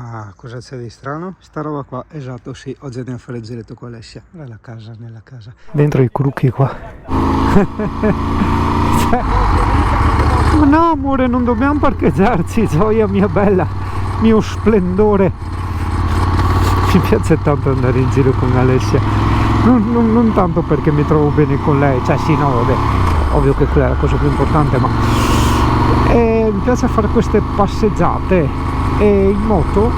Ah, cosa c'è di strano? Sta roba qua, esatto, sì, oggi andiamo a fare il giretto con Alessia. Nella casa. Dentro i crucchi qua. Ma no amore, non dobbiamo parcheggiarci, gioia mia bella, mio splendore. Mi piace tanto andare in giro con Alessia. Non tanto perché mi trovo bene con lei, cioè sì, no, vabbè, ovvio che quella è la cosa più importante, ma mi piace fare queste passeggiate. E in moto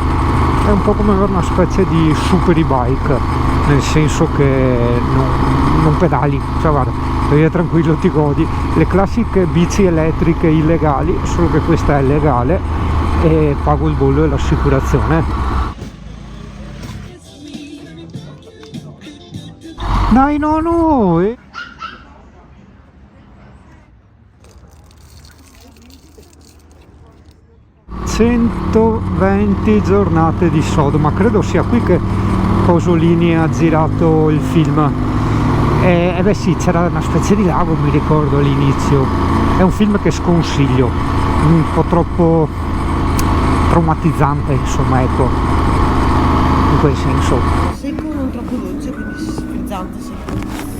è un po' come avere una specie di super e-bike, nel senso che non pedali, cioè guarda, vai tranquillo, ti godi le classiche bici elettriche illegali, solo che questa è legale e pago il bollo e l'assicurazione. Dai, no! 120 giornate di Sodoma, credo sia qui che Pasolini ha girato il film. E beh sì, c'era una specie di lago, mi ricordo all'inizio. È un film che sconsiglio, un po' troppo traumatizzante, insomma, ecco, in quel senso. Secco, non troppo dolce, quindi frizzante, sì.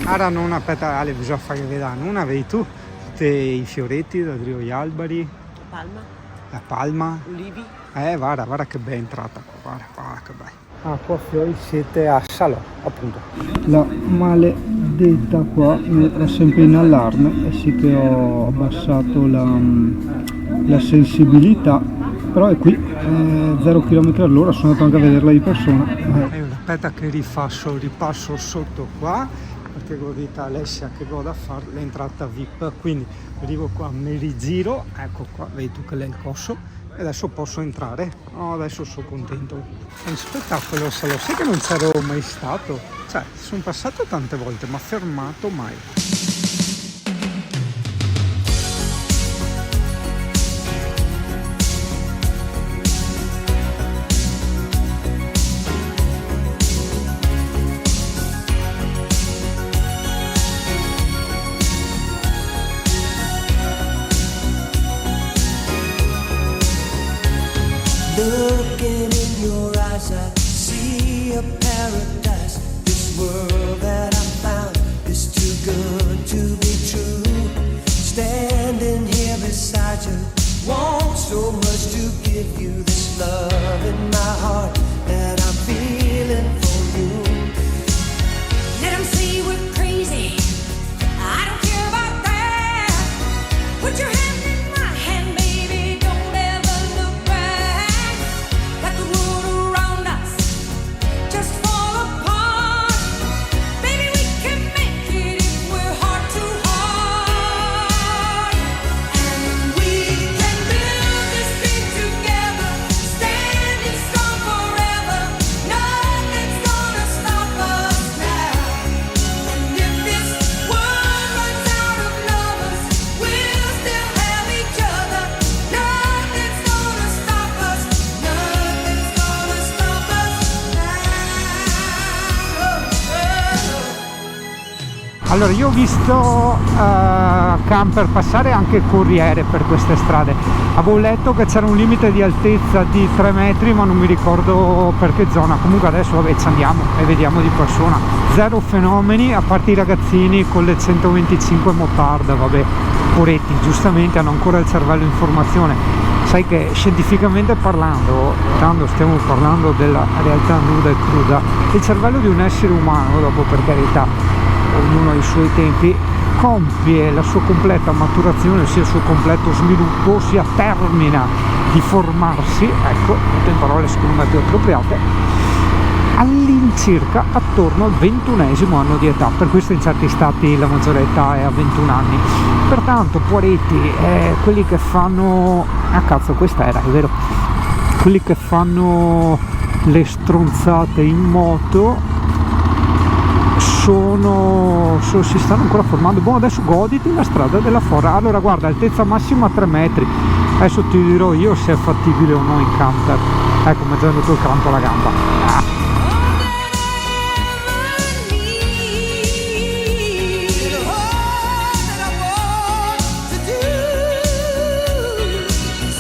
Ora non aspetta, Ale, bisogna fare vedere, non vedi tu tutti i fioretti da Drio gli alberi, la palma, Ulivi. Guarda che bella entrata qua, guarda che bello. Ah, qua fuori siete a Salò, appunto. La maledetta qua mi è sempre in allarme, e sì che ho abbassato la sensibilità, però è qui, 0 km all'ora, sono andato anche a vederla di persona. Aspetta che ripasso sotto qua, perché godita Alessia che goda a fare l'entrata VIP, quindi arrivo qua, mi rigiro, ecco qua, vedi tu che l'è il coso, e adesso posso entrare. Oh, adesso sono contento. È un spettacolo, se lo sai che non c'ero mai stato, cioè sono passato tante volte ma fermato mai. Looking in your eyes, I see a paradise. This world that I found is too good to be true. Standing here beside you, want so much to give you this love in my heart that I'm feeling for you. Let them say we're crazy, I don't care about that. Put your hand in my hand, baby, don't ever look back. Let the world around us just fall apart. Baby, we can make it if we're heart to heart. And we can build this dream together, standing strong forever. Nothing's gonna stop us now. And if this world runs out of lovers, we'll still have each other. Nothing's gonna stop us. Nothing's gonna stop us now. Allora, io ho visto camper passare, anche corriere per queste strade. Avevo letto che c'era un limite di altezza di 3 metri, ma non mi ricordo per che zona. Comunque adesso vabbè, ci andiamo e vediamo di persona. Zero fenomeni, a parte i ragazzini con le 125 motard, vabbè, poretti, giustamente hanno ancora il cervello in formazione. Sai che scientificamente parlando, quando stiamo parlando della realtà nuda e cruda, il cervello di un essere umano, dopo per carità, ognuno ha i suoi tempi, compie la sua completa maturazione, sia il suo completo sviluppo, sia termina di formarsi, ecco, in parole secondo me più appropriate, all'incirca attorno al 21° anno di età. Per questo in certi stati la maggiore età è a 21 anni. Pertanto poretti, quelli che fanno, cazzo, questa era, è vero, quelli che fanno le stronzate in moto si stanno ancora formando. Boh, adesso goditi la strada della Fora. Allora guarda, altezza massima 3 metri, adesso ti dirò io se è fattibile o no in camper. Ecco, mi è già venuto il crampo alla gamba.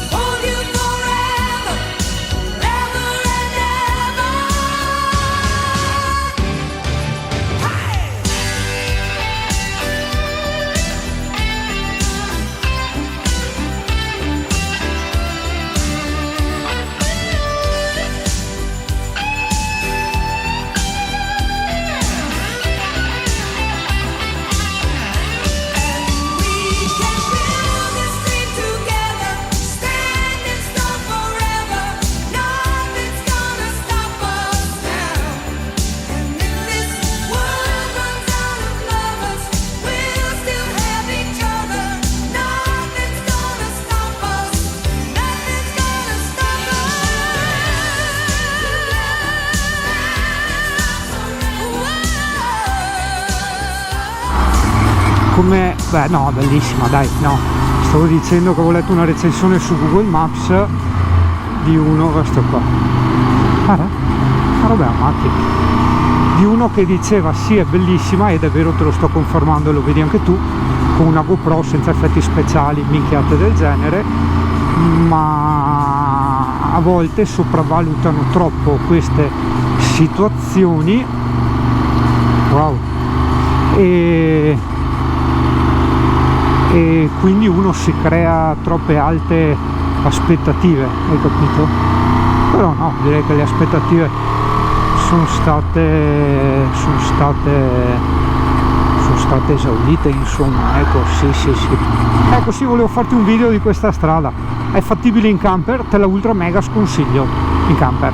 Hold you forever, forever come, beh no, bellissima, dai, no, stavo dicendo che avevo letto una recensione su Google Maps di uno, questo qua, vabbè, macchina, di uno che diceva sì, è bellissima, ed è vero, te lo sto confermando e lo vedi anche tu, con una GoPro senza effetti speciali, minchiate del genere, ma a volte sopravvalutano troppo queste situazioni. Wow. E quindi uno si crea troppe alte aspettative, hai capito? Però no, direi che le aspettative sono state esaudite, insomma, ecco, sì. Ecco, sì, volevo farti un video di questa strada, è fattibile in camper, te la ultra mega sconsiglio in camper,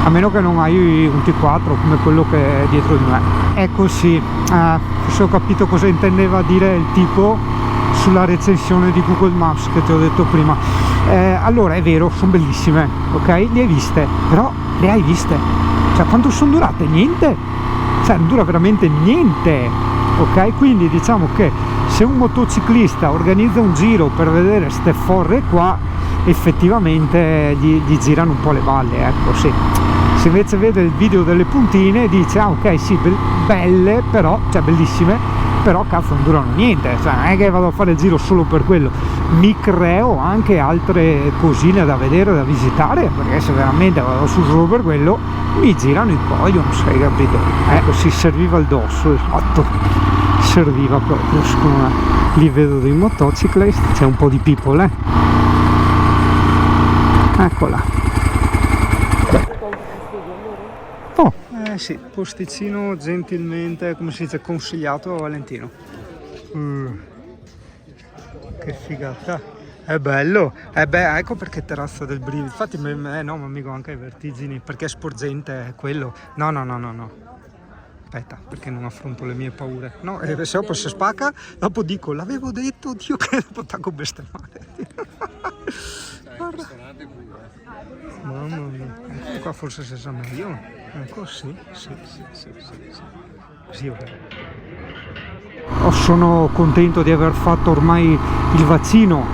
a meno che non hai un T4 come quello che è dietro di me. Ecco, sì, forse ho capito cosa intendeva dire il tipo sulla recensione di Google Maps che ti ho detto prima. Allora, è vero, sono bellissime, ok? Le hai viste, però le hai viste, cioè quanto sono durate? Niente, cioè non dura veramente niente, ok? Quindi diciamo che se un motociclista organizza un giro per vedere ste forre qua, effettivamente gli girano un po' le balle, ecco, sì. Se invece vede il video delle puntine dice ah ok, sì, belle, però, cioè bellissime, però cazzo non durano niente, cioè non è che vado a fare il giro solo per quello, mi creo anche altre cosine da vedere, da visitare, perché se veramente vado su solo per quello mi girano il coglio, non sei, capito? Si serviva il dosso, esatto, serviva proprio, secondo me. Lì vedo dei motociclisti, c'è un po' di people, eccola. Oh, sì, posticino gentilmente, come si dice, consigliato a Valentino. Che figata, è bello, ecco perché terrazza del brivido, infatti no, ma amico, anche ai vertigini, perché è sporgente, è quello, no, aspetta, perché non affronto le mie paure, no, se dopo si spacca, dopo dico, l'avevo detto, Dio, che dopo tacco bestemmare. Guarda, mamma mia, ecco qua forse si sa meglio, ecco, sì. Sono contento di aver fatto ormai il vaccino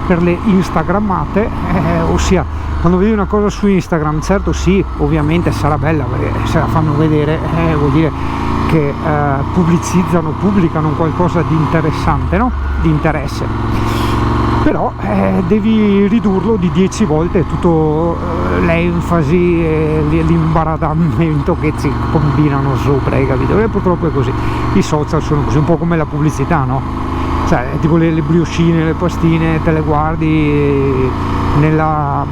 per le instagrammate, ossia quando vedi una cosa su Instagram, certo sì, ovviamente sarà bella perché se la fanno vedere vuol dire che pubblicano qualcosa di interessante, no? Di interesse, però devi ridurlo di 10 volte tutto l'enfasi e l'imbaradamento che ci combinano sopra, hai capito? E purtroppo è così, i social sono così, un po' come la pubblicità, no? Cioè tipo le briochine, le pastine, te le guardi nella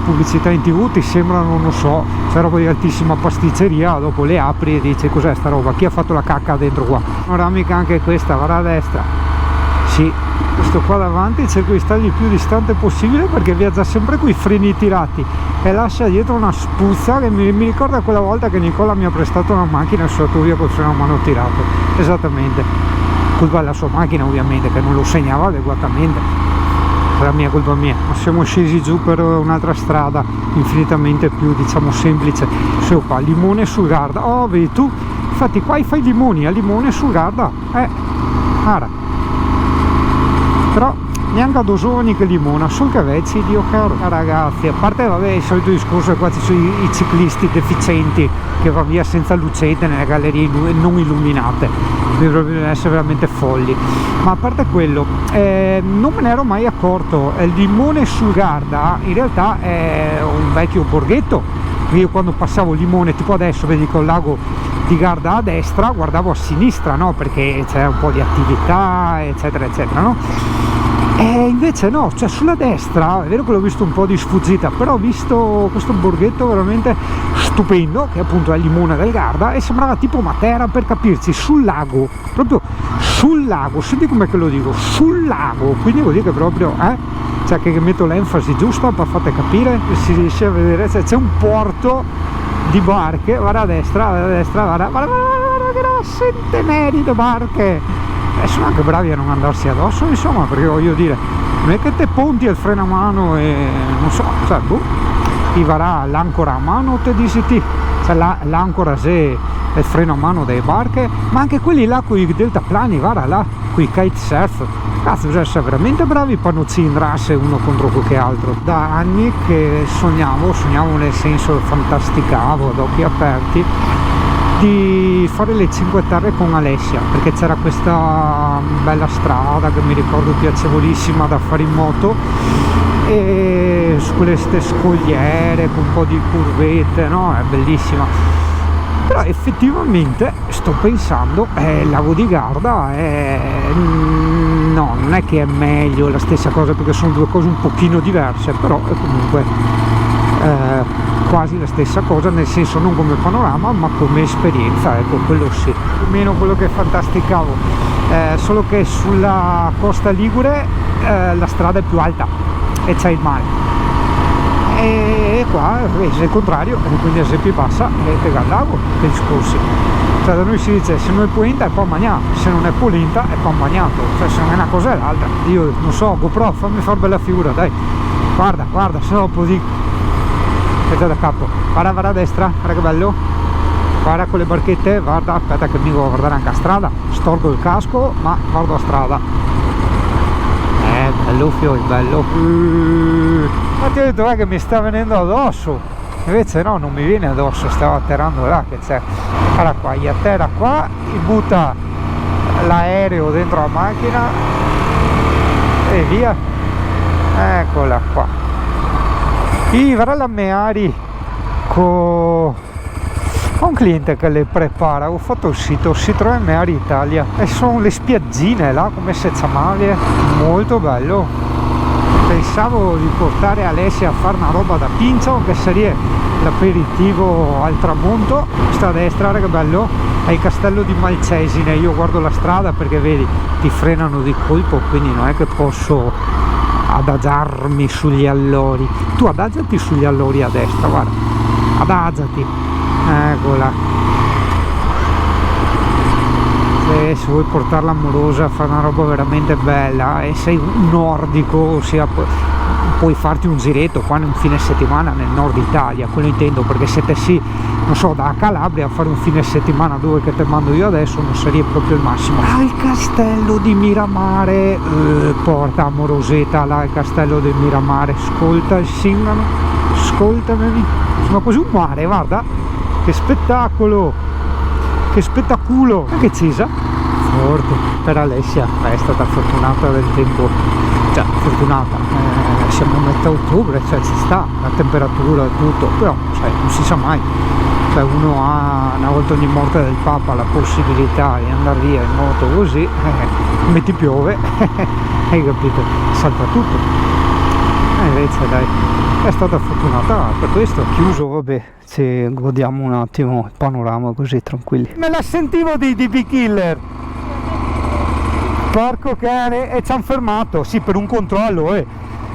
pubblicità in TV, ti sembrano, non so, c'è roba di altissima pasticceria, dopo le apri e dici cos'è sta roba, chi ha fatto la cacca dentro qua? Panoramica anche questa, guarda a destra, sì, questo qua davanti cerco di stargli il più distante possibile perché viaggia sempre con i freni tirati e lascia dietro una spuzza che mi ricorda quella volta che Nicola mi ha prestato una macchina e sono andato via col freno a mano tirato, esattamente, colpa della sua macchina ovviamente che non lo segnava adeguatamente, era colpa mia, ma siamo scesi giù per un'altra strada infinitamente più, diciamo, semplice, se qua, Limone sul Garda, oh vedi tu, infatti qua fai limoni a Limone sul Garda, ara. Però neanche a dosoni che limona, solo che vecchi, Dio caro, ragazzi, a parte vabbè il solito discorso che qua ci sono i ciclisti deficienti che vanno via senza lucette nelle gallerie non illuminate, dovrebbero essere veramente folli, ma a parte quello non me ne ero mai accorto, il Limone sul Garda in realtà è un vecchio borghetto, io quando passavo Limone, tipo adesso vedi col lago di Garda a destra, guardavo a sinistra, no? Perché c'è un po' di attività, eccetera, eccetera, no? E invece no, cioè sulla destra, è vero che l'ho visto un po' di sfuggita, però ho visto questo borghetto veramente stupendo, che appunto è il Limone del Garda, e sembrava tipo Matera, per capirci, sul lago, proprio sul lago, senti com'è che lo dico, sul lago, quindi vuol dire che proprio, cioè che metto l'enfasi giusta per fate capire, si riesce a vedere, cioè, c'è un porto di barche, guarda a destra, guarda che centenari di barche, e sono anche bravi a non andarsi addosso, insomma, perché voglio dire, non è che te punti il freno a mano e non so, cioè, ti varrà l'ancora a mano, te dici ti, cioè l'ancora se il freno a mano delle barche, ma anche quelli là con i deltaplani, guarda là, con i kitesurf. Cazzo, bisogna essere veramente bravi per non cindrarsi uno contro qualche altro. Da anni che sognavo nel senso fantasticavo ad occhi aperti di fare le Cinque Terre con Alessia, perché c'era questa bella strada che mi ricordo piacevolissima da fare in moto, e su queste scogliere con un po' di curvette, no? È bellissima. Però effettivamente sto pensando, il lago di Garda no, non è che è meglio, è la stessa cosa, perché sono due cose un pochino diverse, però è comunque quasi la stessa cosa, nel senso non come panorama ma come esperienza, ecco, quello sì, più o meno quello che fantasticavo, solo che sulla costa ligure la strada è più alta e c'è il mare, e qua è il contrario, quindi se più bassa e pega al lago, che discorsi. Cioè da noi si dice se non è polenta è pan bagnato, se non è polenta è pan bagnato, cioè se non è una cosa è l'altra. Io non so, GoPro, fammi fare bella figura, dai, guarda, se no così è già da capo. Guarda a destra, guarda che bello, guarda con le barchette, guarda, aspetta che mi devo guardare anche a strada, storgo il casco ma guardo a strada, bello fiori, bello. Ma ti ho detto che mi sta venendo addosso, invece no, non mi viene addosso, stavo atterrando là, che c'è, guarda qua, gli atterra qua, gli butta l'aereo dentro la macchina e via, eccola qua. Io varrà la Meari con un cliente che le prepara, ho fatto il sito, si trova in Meari Italia e sono le spiaggine là come se chiamavano, molto bello. Pensavo di portare Alessia a fare una roba da pinzo, che sarebbe l'aperitivo al tramonto. Sta a destra, che bello, è il castello di Malcesine. Io guardo la strada perché vedi, ti frenano di colpo, quindi non è che posso adagiarmi sugli allori. Tu adagiati sugli allori a destra, guarda, adagiati, eccola. Se vuoi portarla amorosa a fare una roba veramente bella e sei un nordico, ossia puoi farti un giretto qua un fine settimana nel nord Italia, quello intendo, perché siete sì, non so, da Calabria a fare un fine settimana dove che te mando io adesso non sarebbe proprio il massimo. Il castello di Miramare, porta amorosetta là, il castello di Miramare, ascolta il singano, ascoltami, sono quasi un mare, guarda che spettacolo, che spettaculo, che cisa forte per Alessia, è stata fortunata del tempo, cioè fortunata, siamo a metà ottobre, cioè ci sta la temperatura e tutto, però cioè, non si sa mai, cioè uno ha una volta ogni morte del Papa la possibilità di andare via in moto così, come ti piove, hai capito, salta tutto, e invece dai, è stata fortunata per questo. Chiuso, vabbè, ci godiamo un attimo il panorama così tranquilli. Me la sentivo di DB Killer, porco cane, e ci hanno fermato, sì, per un controllo,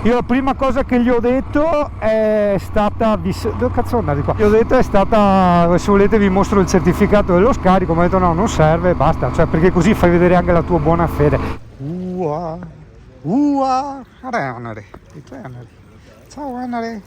Io la prima cosa che gli ho detto è stata, dove cazzo andare qua? Gli ho detto è stata, se volete vi mostro il certificato dello scarico, ma ho detto no, non serve, basta, cioè perché così fai vedere anche la tua buona fede. Ciao Anare.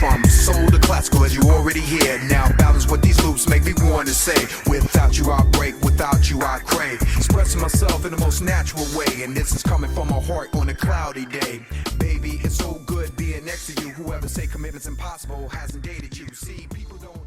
From soul to classical, as you already hear. Now balance what these loops make me want to say. Without you I break, without you I crave. Expressing myself in the most natural way, and this is coming from my heart on a cloudy day. Baby, it's so good being next to you. Whoever say commitment's impossible hasn't dated you. See, people don't